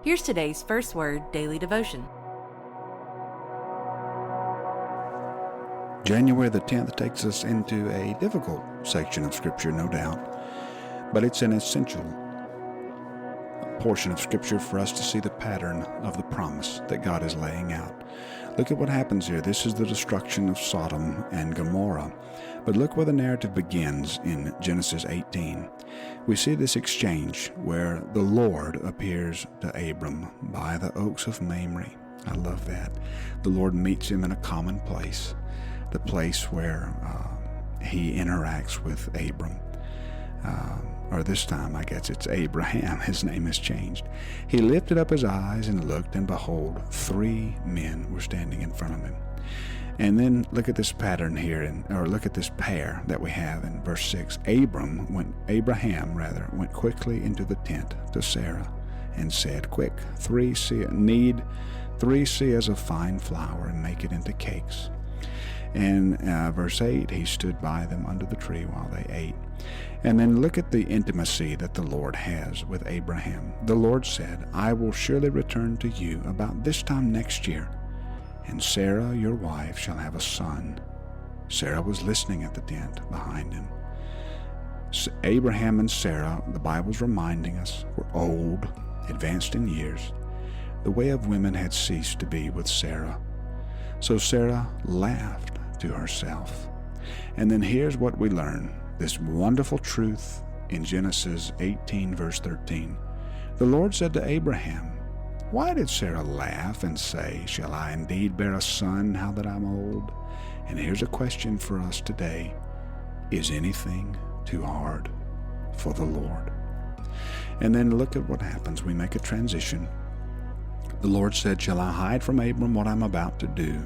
Here's today's First Word Daily Devotion. January the 10th takes us into a difficult section of Scripture, no doubt, but it's an essential portion of Scripture for us to see the pattern of the promise that God is laying out. Look at what happens here. This is the destruction of Sodom and Gomorrah. But look where the narrative begins in Genesis 18. We see this exchange where the Lord appears to Abram by the oaks of Mamre. I love that. The Lord meets him in a common place, the place where he interacts with Abram. Or this time, I guess it's Abraham. His name has changed. He lifted up his eyes and looked, and behold, 3 men were standing in front of him. And then look at this pattern here, or look at this pair that we have in verse 6. Abraham went quickly into the tent to Sarah and said, "Quick, 3 seahs of fine flour and make it into cakes." And verse 8, he stood by them under the tree while they ate. And then look at the intimacy that the Lord has with Abraham. The Lord said, "I will surely return to you about this time next year, and Sarah, your wife, shall have a son." Sarah was listening at the tent behind him. Abraham and Sarah, the Bible's reminding us, were old, advanced in years. The way of women had ceased to be with Sarah. So Sarah laughed to herself. And then here's what we learn, this wonderful truth in Genesis 18, verse 13. The Lord said to Abraham, "Why did Sarah laugh and say, 'Shall I indeed bear a son now that I'm old?'" And here's a question for us today. Is anything too hard for the Lord? And then look at what happens. We make a transition. The Lord said, "Shall I hide from Abram what I'm about to do?"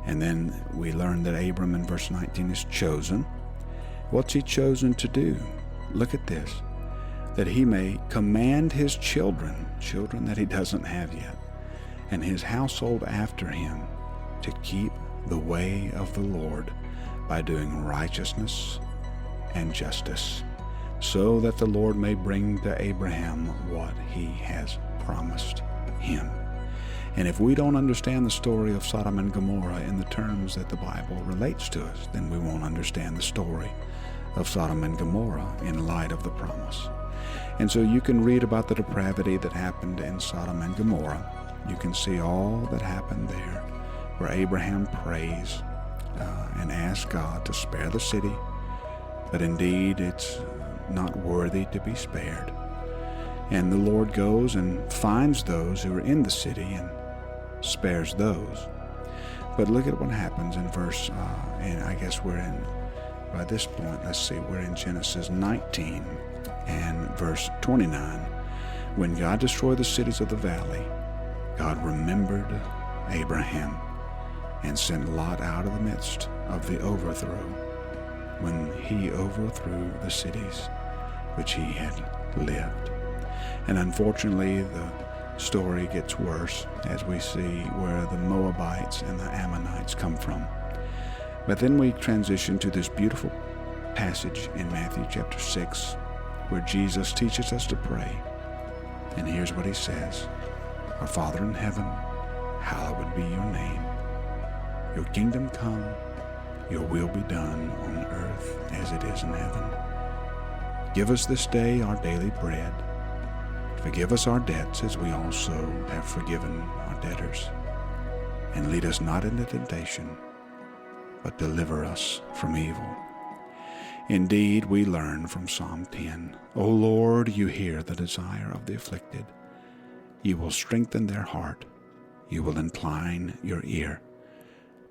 And then we learn that Abram in verse 19 is chosen. What's he chosen to do? Look at this. That he may command his children that he doesn't have yet, and his household after him, to keep the way of the Lord by doing righteousness and justice, so that the Lord may bring to Abraham what he has promised him. And if we don't understand the story of Sodom and Gomorrah in the terms that the Bible relates to us, then we won't understand the story of Sodom and Gomorrah in light of the promise. And so you can read about the depravity that happened in Sodom and Gomorrah. You can see all that happened there, where Abraham prays and asks God to spare the city, but indeed it's not worthy to be spared. And the Lord goes and finds those who are in the city and spares those. But look at what happens in verse, and I guess by this point, we're in Genesis 19 and verse 29. When God destroyed the cities of the valley, God remembered Abraham and sent Lot out of the midst of the overthrow when he overthrew the cities which he had lived. And unfortunately, the story gets worse as we see where the Moabites and the Ammonites come from. But then we transition to this beautiful passage in Matthew chapter 6, where Jesus teaches us to pray. And here's what he says: "Our Father in heaven, hallowed be your name. Your kingdom come, your will be done on earth as it is in heaven. Give us this day our daily bread. Forgive us our debts as we also have forgiven our debtors. And lead us not into temptation, but deliver us from evil." Indeed, we learn from Psalm 10, "O Lord, you hear the desire of the afflicted. You will strengthen their heart. You will incline your ear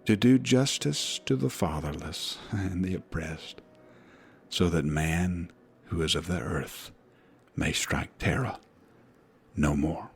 to do justice to the fatherless and the oppressed, so that man who is of the earth may strike terror no more."